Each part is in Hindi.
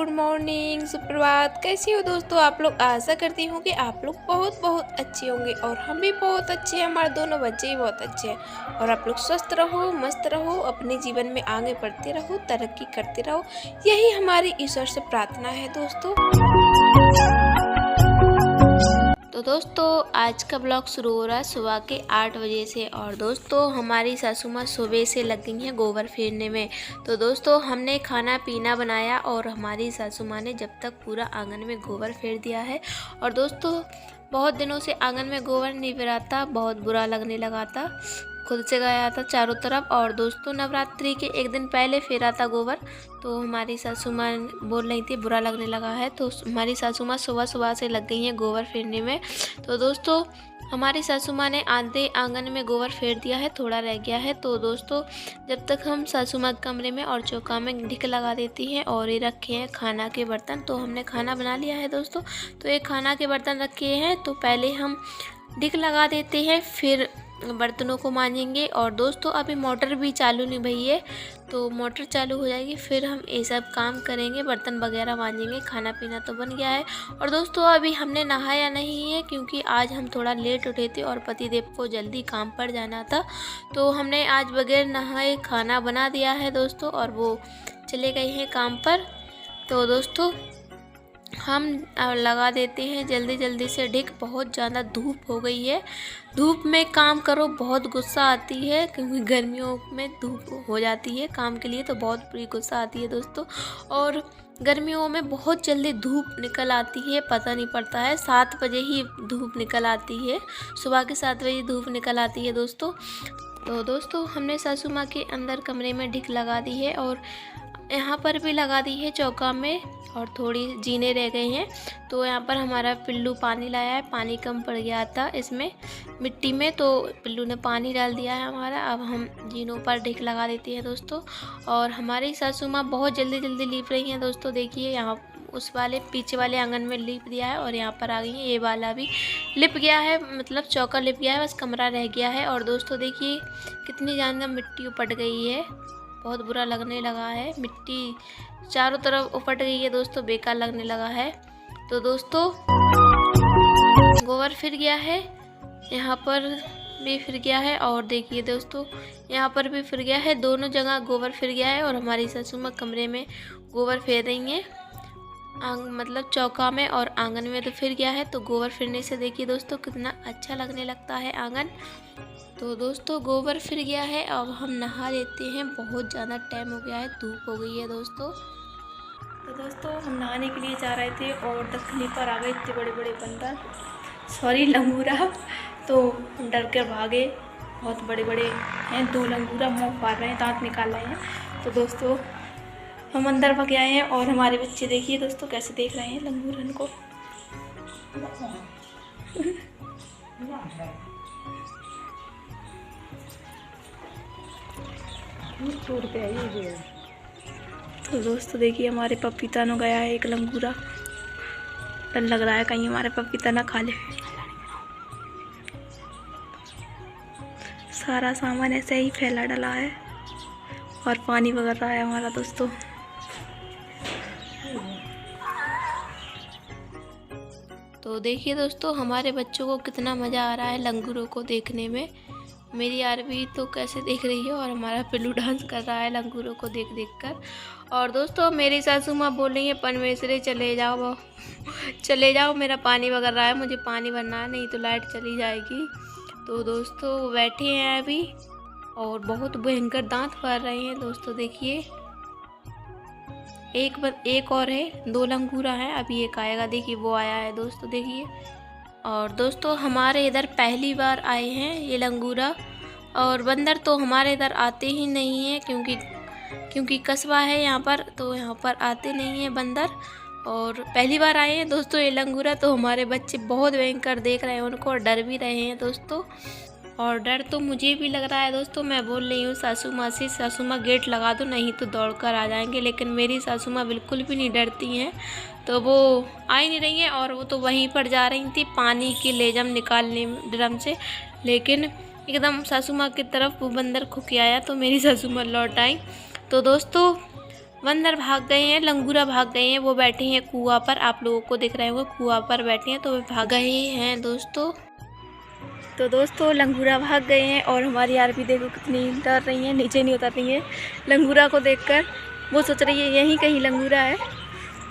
गुड मॉर्निंग, सुप्रभात। कैसी हो दोस्तों आप लोग? आशा करती हूँ कि आप लोग बहुत बहुत अच्छे होंगे और हम भी बहुत अच्छे हैं। हमारे दोनों बच्चे भी बहुत अच्छे हैं और आप लोग स्वस्थ रहो, मस्त रहो, अपने जीवन में आगे बढ़ते रहो, तरक्की करते रहो। यही हमारी ईश्वर से प्रार्थना है दोस्तों। तो दोस्तों आज का ब्लॉग शुरू हो रहा है सुबह के 8 बजे से। और दोस्तों हमारी सासू माँ सुबह से लग गई हैं गोबर फेरने में। तो दोस्तों हमने खाना पीना बनाया और हमारी सासू माँ ने जब तक पूरा आंगन में गोबर फेर दिया है। और दोस्तों बहुत दिनों से आंगन में गोबर नहीं फेरा था, बहुत बुरा लगने लगा था, खुद से गया था चारों तरफ। और दोस्तों नवरात्रि के एक दिन पहले फेरा था गोबर, तो हमारी सासू माँ बोल रही थी बुरा लगने लगा है, तो हमारी सासू माँ सुबह सुबह से लग गई हैं गोबर फेरने में। तो दोस्तों हमारी सासू माँ ने आधे आंगन में गोबर फेर दिया है, थोड़ा रह गया है। तो दोस्तों जब तक हम सासू माँ कमरे में और चौका में ढिक लगा देती हैं। और ये रखे हैं खाना के बर्तन, तो हमने खाना बना लिया है दोस्तों। तो ये खाना के बर्तन रखे हैं, तो पहले हम ढिक लगा देते हैं, फिर बर्तनों को मांजेंगे। और दोस्तों अभी मोटर भी चालू नहीं भई है, तो मोटर चालू हो जाएगी फिर हम ये सब काम करेंगे, बर्तन वगैरह मांजेंगे। खाना पीना तो बन गया है। और दोस्तों अभी हमने नहाया नहीं है क्योंकि आज हम थोड़ा लेट उठे थे और पतिदेव को जल्दी काम पर जाना था, तो हमने आज बगैर नहाए खाना बना दिया है दोस्तों, और वो चले गए हैं काम पर। तो दोस्तों हम लगा देते हैं जल्दी जल्दी से ढिक। बहुत ज़्यादा धूप हो गई है, धूप में काम करो बहुत गुस्सा आती है, क्योंकि गर्मियों में धूप हो जाती है काम के लिए तो बहुत बुरी गुस्सा आती है दोस्तों। और गर्मियों में बहुत जल्दी धूप निकल आती है, पता नहीं पड़ता है, 7 बजे ही धूप निकल आती है, सुबह के 7 बजे धूप निकल आती है दोस्तों। तो दोस्तों हमने सासू माँ के अंदर कमरे में ढिक लगा दी है और यहाँ पर भी लगा दी है चौका में, और थोड़ी जीने रह गए हैं। तो यहाँ पर हमारा पिल्लू पानी लाया है, पानी कम पड़ गया था इसमें मिट्टी में, तो पिल्लू ने पानी डाल दिया है हमारा। अब हम जीनों पर ढिक लगा देते हैं दोस्तों। और हमारी सासू माँ बहुत जल्दी जल्दी लीप रही हैं दोस्तों। देखिए यहाँ उस वाले पीछे वाले आंगन में लिप दिया है और यहाँ पर आ गई है, ये वाला भी लिप गया है, मतलब चौका लिप गया है, बस कमरा रह गया है। और दोस्तों देखिए कितनी ज़्यादा मिट्टी उपट गई है, बहुत बुरा लगने लगा है, मिट्टी चारों तरफ उपट गई है दोस्तों, बेकार लगने लगा है। तो दोस्तों गोबर फिर गया है, यहाँ पर भी फिर गया है, और देखिए दोस्तों यहाँ पर भी फिर गया है, दोनों जगह गोबर फिर गया है। और हमारी सासू माँ कमरे में गोबर फेर रही हैं, मतलब चौका में और आंगन में तो फिर गया है। तो गोबर फिरने से देखिए दोस्तों कितना अच्छा लगने लगता है आंगन। तो दोस्तों गोबर फिर गया है, अब हम नहा लेते हैं, बहुत ज़्यादा टाइम हो गया है, धूप हो गई है दोस्तों। तो दोस्तों हम नहाने के लिए जा रहे थे और दक्षिणी पर आ गए इतने बड़े बड़े बंदर, सॉरी लंगूरा, तो हम डर कर भागे। बहुत बड़े बड़े हैं, 2 लंगूरा मुँह फाड़ रहे हैं, दांत निकाल रहे हैं। तो दोस्तों हम अंदर भाग आए हैं और हमारे बच्चे देखिए दोस्तों कैसे देख रहे हैं लंगूरन को। तो दोस्तों देखिए हमारे पपीता ने गया है एक लंगूरा, डर लग रहा है कहीं हमारे पपीता ना खा ले। सारा सामान ऐसे ही फैला डला है और पानी बगर रहा है हमारा दोस्तों। तो देखिए दोस्तों हमारे बच्चों को कितना मज़ा आ रहा है लंगूरों को देखने में। मेरी आरबी तो कैसे देख रही है और हमारा पिल्लू डांस कर रहा है लंगूरों को देख देख कर। और दोस्तों मेरी सासू माँ बोल रही है परमेश्वरी चले जाओ चले जाओ, मेरा पानी वगैरह रहा है, मुझे पानी भरना है, नहीं तो लाइट चली जाएगी। तो दोस्तों वो बैठे हैं अभी और बहुत भयंकर दांत फाड़ रहे हैं दोस्तों। देखिए एक और है, 2 लंगूरा हैं, अभी एक आएगा, देखिए वो आया है दोस्तों देखिए। और दोस्तों हमारे इधर पहली बार आए हैं ये लंगूरा, और बंदर तो हमारे इधर आते ही नहीं हैं क्योंकि कस्बा है यहाँ पर, तो यहाँ पर आते नहीं हैं बंदर, और पहली बार आए हैं दोस्तों ये लंगूरा। तो हमारे बच्चे बहुत भयंकर देख रहे हैं उनको और डर भी रहे हैं दोस्तों। और डर तो मुझे भी लग रहा है दोस्तों। मैं बोल रही हूँ सासू माँ से, सासू माँ गेट लगा दो नहीं तो दौड़ कर आ जाएंगे, लेकिन मेरी सासू माँ बिल्कुल भी नहीं डरती हैं, तो वो आ ही नहीं रही हैं। और वो तो वहीं पर जा रही थी पानी की लेजम निकालने ड्रम से, लेकिन एकदम सासू माँ की तरफ वो बंदर खुक आया तो मेरी सासू माँ लौट आई। तो दोस्तों बंदर भाग गए हैं, लंगूरा भाग गए हैं, वो बैठे हैं कुआं पर। आप लोगों को दिख रहे होंगे कुआं पर बैठे हैं, तो वे भाग गए हैं दोस्तों। तो दोस्तों लंगूरा भाग गए हैं और हमारी आरबी देखो कितनी डर रही है, नीचे नहीं उतर रही है लंगूरा को देखकर। वो सोच रही है यहीं कहीं लंगूरा है।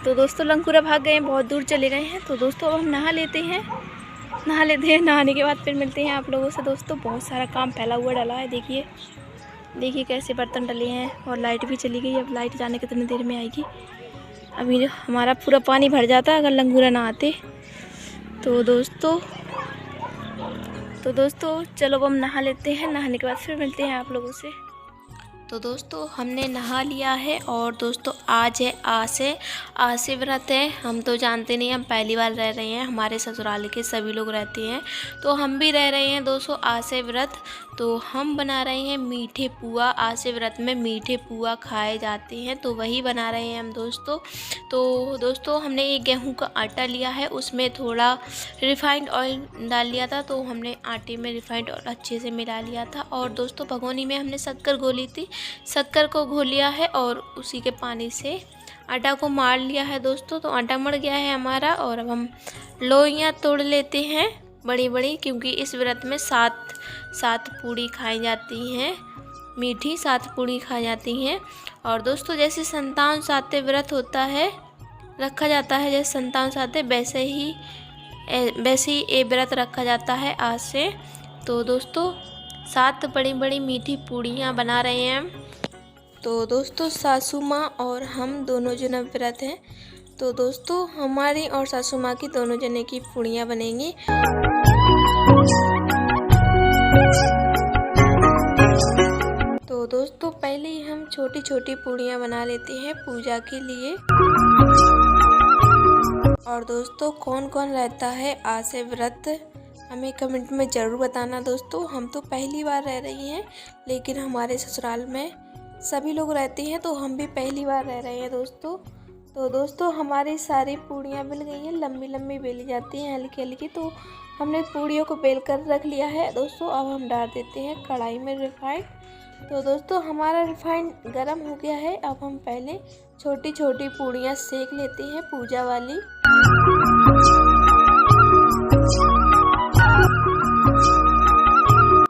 तो दोस्तों लंगूरा भाग गए हैं, बहुत दूर चले गए हैं। तो दोस्तों अब हम नहा लेते हैं। नहाने के बाद फिर मिलते हैं आप लोगों से दोस्तों। बहुत सारा काम फैला हुआ डला है, देखिए कैसे बर्तन डले हैं और लाइट भी चली गई। अब लाइट जाने कितनी देर में आएगी। अभी हमारा पूरा पानी भर जाता अगर लंगूरा ना आते। तो दोस्तों चलो अब हम नहा लेते हैं। नहाने के बाद फिर मिलते हैं आप लोगों से। तो दोस्तों हमने नहा लिया है और दोस्तों आज है आसे व्रत है। हम तो जानते नहीं, हम पहली बार रह रहे हैं। हमारे ससुराल के सभी लोग रहते हैं, तो हम भी रह रहे हैं दोस्तों आसे व्रत। तो हम बना रहे हैं मीठे पुआ। आसे व्रत में मीठे पुआ खाए जाते हैं, तो वही बना रहे हैं हम दोस्तों। तो दोस्तों हमने एक गेहूं का आटा लिया है, उसमें थोड़ा रिफाइंड ऑयल डाल लिया था। तो हमने आटे में रिफाइंड ऑयल अच्छे से मिला लिया था। और दोस्तों भगोनी में हमने शक्कर घोली थी, शक्कर को घोल लिया है और उसी के पानी से आटा को मार लिया है दोस्तों। तो आटा मर गया है हमारा। और अब हम लोइयाँ तोड़ लेते हैं बड़ी बड़ी, क्योंकि इस व्रत में सात पूड़ी खाई जाती हैं, मीठी 7 पूड़ी खाई जाती हैं। और दोस्तों जैसे संतान साते व्रत होता है, रखा जाता है, जैसे संतान साते वैसे ही ये व्रत रखा जाता है आज से। तो दोस्तों 7 बड़ी बड़ी मीठी पूड़ियाँ बना रहे हैं हम। तो दोस्तों सासू माँ और हम दोनों जने व्रत हैं। तो दोस्तों हमारी और सासू माँ की दोनों जने की पूड़ियाँ बनेंगी। तो दोस्तों पहले ही हम छोटी छोटी पूड़ियाँ बना लेते हैं पूजा के लिए। और दोस्तों कौन कौन रहता है आसे व्रत हमें कमेंट में ज़रूर बताना दोस्तों। हम तो पहली बार रह रही हैं, लेकिन हमारे ससुराल में सभी लोग रहते हैं, तो हम भी पहली बार रह रहे हैं दोस्तों। तो दोस्तों हमारी सारी पूड़ियाँ बेल गई हैं, लंबी लंबी बेली जाती हैं हल्की हल्की। तो हमने पूड़ियों को बेल कर रख लिया है दोस्तों। अब हम डाल देते हैं कढ़ाई में रिफाइंड। तो दोस्तों हमारा रिफाइंड गरम हो गया है। अब हम पहले छोटी छोटी पूड़ियाँ सेक लेते हैं पूजा वाली।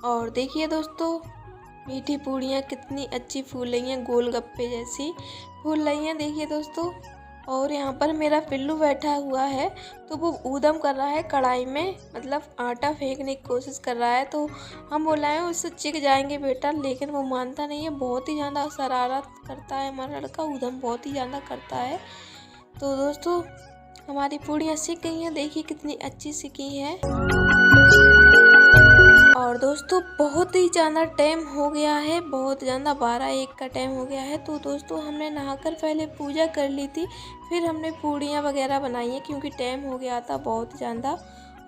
और देखिए दोस्तों मीठी पूड़ियाँ कितनी अच्छी फूल रही हैं, गोलगप्पे जैसी फूल रही हैं, देखिए दोस्तों। और यहाँ पर मेरा पिल्लू बैठा हुआ है, तो वो ऊधम कर रहा है कढ़ाई में, मतलब आटा फेंकने की कोशिश कर रहा है। तो हम बुलाएं उससे चिक जाएंगे बेटा, लेकिन वो मानता नहीं है। बहुत ही ज़्यादा शरारत करता है हमारा लड़का, ऊधम बहुत ही ज़्यादा करता है। तो दोस्तों हमारी पूड़ियाँ सिक गई हैं, देखिए कितनी अच्छी सिकी है। और दोस्तों बहुत ही ज़्यादा टाइम हो गया है, बहुत ज़्यादा 12-1 का टाइम हो गया है। तो दोस्तों हमने नहाकर पहले पूजा कर ली थी, फिर हमने पूड़ियाँ वगैरह बनाई हैं, क्योंकि टाइम हो गया था बहुत ज़्यादा।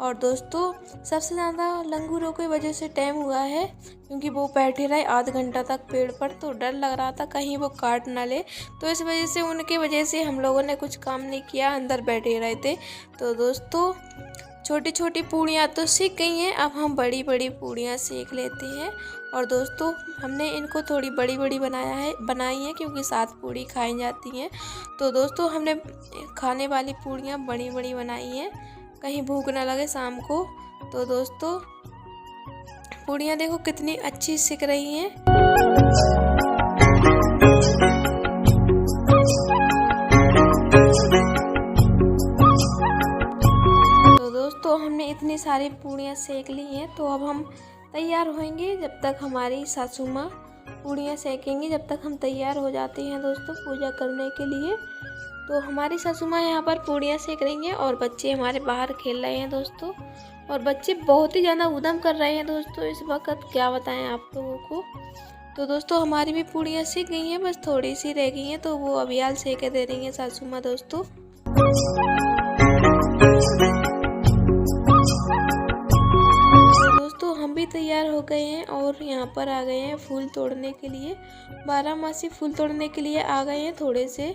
और दोस्तों सबसे ज़्यादा लंगूरों की वजह से टाइम हुआ है, क्योंकि वो बैठे रहे आध घंटा तक पेड़ पर। तो डर लग रहा था कहीं वो काट ना ले, तो इस वजह से उनकी वजह से हम लोगों ने कुछ काम नहीं किया, अंदर बैठे रहे थे। तो दोस्तों छोटी छोटी पूड़ियाँ तो सीख गई हैं, अब हम बड़ी बड़ी पूड़ियाँ सेक लेते हैं। और दोस्तों हमने इनको थोड़ी बड़ी बड़ी बनाई है, क्योंकि 7 पूड़ी खाई जाती हैं। तो दोस्तों हमने खाने वाली पूड़ियाँ बड़ी बड़ी बनाई हैं, कहीं भूख ना लगे शाम को। तो दोस्तों पूड़ियाँ देखो कितनी अच्छी सिक रही हैं। तो हमने इतनी सारी पूड़ियाँ सेक ली हैं, तो अब हम तैयार होंगे। जब तक हमारी सासू माँ पूड़ियाँ सेकेंगी, जब तक हम तैयार हो जाते हैं दोस्तों पूजा करने के लिए। तो हमारी सासू माँ यहाँ पर पूड़ियाँ सेक रही हैं और बच्चे हमारे बाहर खेल रहे हैं दोस्तों। और बच्चे बहुत ही ज़्यादा उधम कर रहे हैं दोस्तों इस वक्त, क्या बताएं आप लोगों को। तो दोस्तों हमारी भी पूड़ियाँ सेक गई हैं, बस थोड़ी सी रह गई हैं, तो वो अभियाल सेके दे रही हैं सासू माँ दोस्तों। हम भी तैयार हो गए हैं और यहाँ पर आ गए हैं फूल तोड़ने के लिए, 12 फूल तोड़ने के लिए आ गए हैं थोड़े से।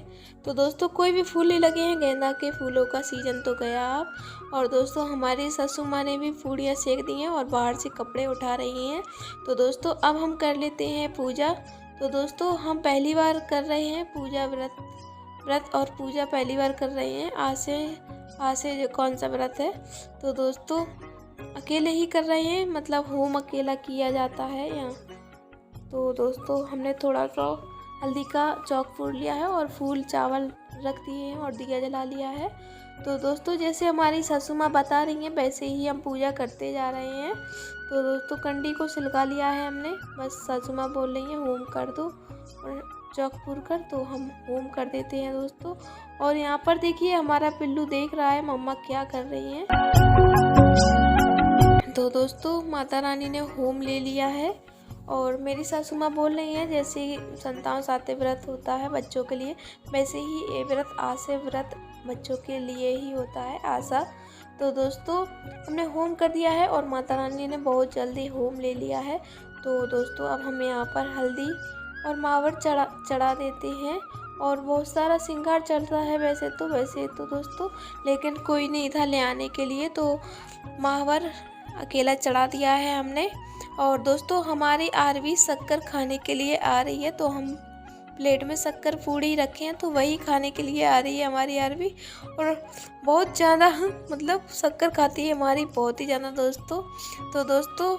तो दोस्तों कोई भी फूल नहीं लगे हैं, गेंदा के फूलों का सीजन तो गया अब। और दोस्तों हमारी सासू माँ ने भी पूड़ियाँ सेक दी हैं और बाहर से कपड़े उठा रही हैं। तो दोस्तों अब हम कर लेते हैं पूजा। तो दोस्तों हम पहली बार कर रहे हैं पूजा व्रत और पूजा पहली बार कर रहे हैं। आज से जो कौन सा व्रत है, तो दोस्तों अकेले ही कर रहे हैं, मतलब होम अकेला किया जाता है यहाँ। तो दोस्तों हमने थोड़ा सा हल्दी का चौक फोड़ लिया है और फूल चावल रख दिए हैं और दिया जला लिया है। तो दोस्तों जैसे हमारी सासू माँ बता रही हैं वैसे ही हम पूजा करते जा रहे हैं। तो दोस्तों कंडी को सिलका लिया है हमने, बस सासू माँ बोल रही हैं होम कर दो और चौक पूर कर, तो हम होम कर देते हैं दोस्तों। और यहाँ पर देखिए हमारा पिल्लू देख रहा है मम्मा क्या कर रही हैं। तो दोस्तों माता रानी ने होम ले लिया है और मेरी सासू माँ बोल रही हैं जैसे संतान साते व्रत होता है बच्चों के लिए, वैसे ही ये व्रत आसे व्रत बच्चों के लिए ही होता है, आशा। तो दोस्तों हमने होम कर दिया है और माता रानी ने बहुत जल्दी होम ले लिया है। तो दोस्तों अब हम यहाँ पर हल्दी और मावर चढ़ा देते हैं और बहुत सारा श्रृंगार चलता है वैसे तो दोस्तों, लेकिन कोई नहीं था ले आने के लिए, तो मावर अकेला चढ़ा दिया है हमने। और दोस्तों हमारी आरवी शक्कर खाने के लिए आ रही है, तो हम प्लेट में शक्कर पूड़ी रखे हैं तो वही खाने के लिए आ रही है हमारी आरवी। और बहुत ज़्यादा मतलब शक्कर खाती है हमारी, बहुत ही ज़्यादा दोस्तों। तो दोस्तों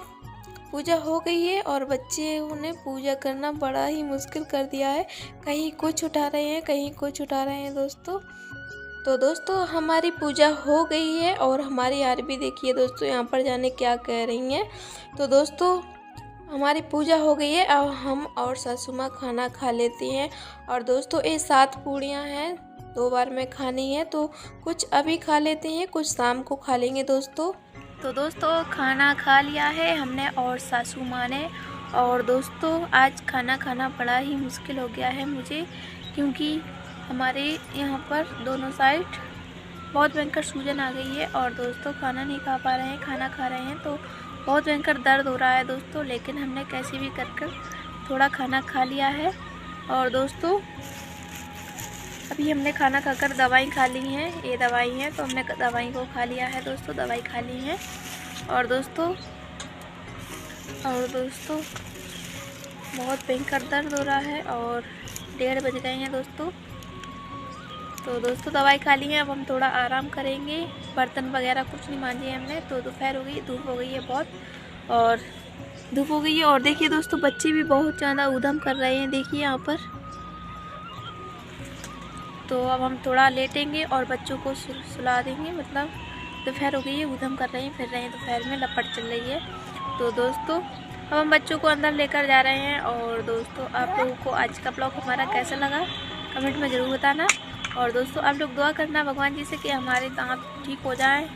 पूजा हो गई है और बच्चे ने पूजा करना बड़ा ही मुश्किल कर दिया है, कहीं कुछ उठा रहे हैं कहीं कुछ उठा रहे हैं दोस्तों। तो दोस्तों हमारी पूजा हो गई है और हमारी आरबी देखिए दोस्तों यहाँ पर जाने क्या कह रही हैं। तो दोस्तों हमारी पूजा हो गई है, अब हम और सासू माँ खाना खा लेते हैं। और दोस्तों ये 7 पूड़ियाँ हैं, 2 बार में खानी है, तो कुछ अभी खा लेते हैं, कुछ शाम को खा लेंगे दोस्तों। तो दोस्तों खाना खा लिया है हमने और सासू माँ ने। और दोस्तों आज खाना खाना बड़ा ही मुश्किल हो गया है मुझे, क्योंकि हमारे यहाँ पर दोनों साइड बहुत भयंकर सूजन आ गई है और दोस्तों खाना नहीं खा पा रहे हैं, खाना खा रहे हैं तो बहुत भयंकर दर्द हो रहा है दोस्तों। लेकिन हमने कैसे भी कर थोड़ा खाना खा लिया है। और दोस्तों अभी हमने खाना खाकर दवाई खा ली है, ये दवाई है तो हमने दवाई को खा लिया है दोस्तों, दवाई खा ली है। और दोस्तों बहुत भयंकर दर्द हो रहा है और 1:30 बज गए हैं दोस्तों। तो दोस्तों दवाई खा ली है, अब हम थोड़ा आराम करेंगे, बर्तन वगैरह कुछ नहीं मांजे हमने। तो दोपहर हो गई, धूप हो गई है बहुत, और धूप हो गई है। और देखिए दोस्तों बच्चे भी बहुत ज़्यादा ऊधम कर रहे हैं, देखिए यहाँ पर। तो अब हम थोड़ा लेटेंगे और बच्चों को सुला देंगे, मतलब दोपहर हो गई है, ऊधम कर रहे हैं, फिर रहे हैं दोपहर में, लपट चल रही है। तो दोस्तों अब हम बच्चों को अंदर लेकर जा रहे हैं। और दोस्तों आप लोगों को आज का ब्लॉग हमारा कैसा लगा कमेंट में ज़रूर बताना। और दोस्तों आप लोग दुआ करना भगवान जी से कि हमारे दांत ठीक हो जाएं,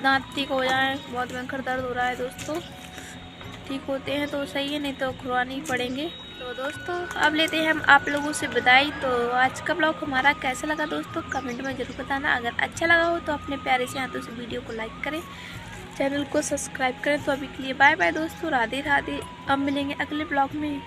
बहुत भयंकर दर्द हो रहा है दोस्तों, ठीक होते हैं तो सही है, नहीं तो खुरवाने ही पड़ेंगे। तो दोस्तों अब लेते हैं हम आप लोगों से विदाई। तो आज का ब्लॉग हमारा कैसा लगा दोस्तों कमेंट में ज़रूर बताना। अगर अच्छा लगा हो तो अपने प्यारे से हाथों से वीडियो को लाइक करें, चैनल को सब्सक्राइब करें। तो अभी के लिए बाय बाय दोस्तों, राधे राधे। अब मिलेंगे अगले ब्लॉग में।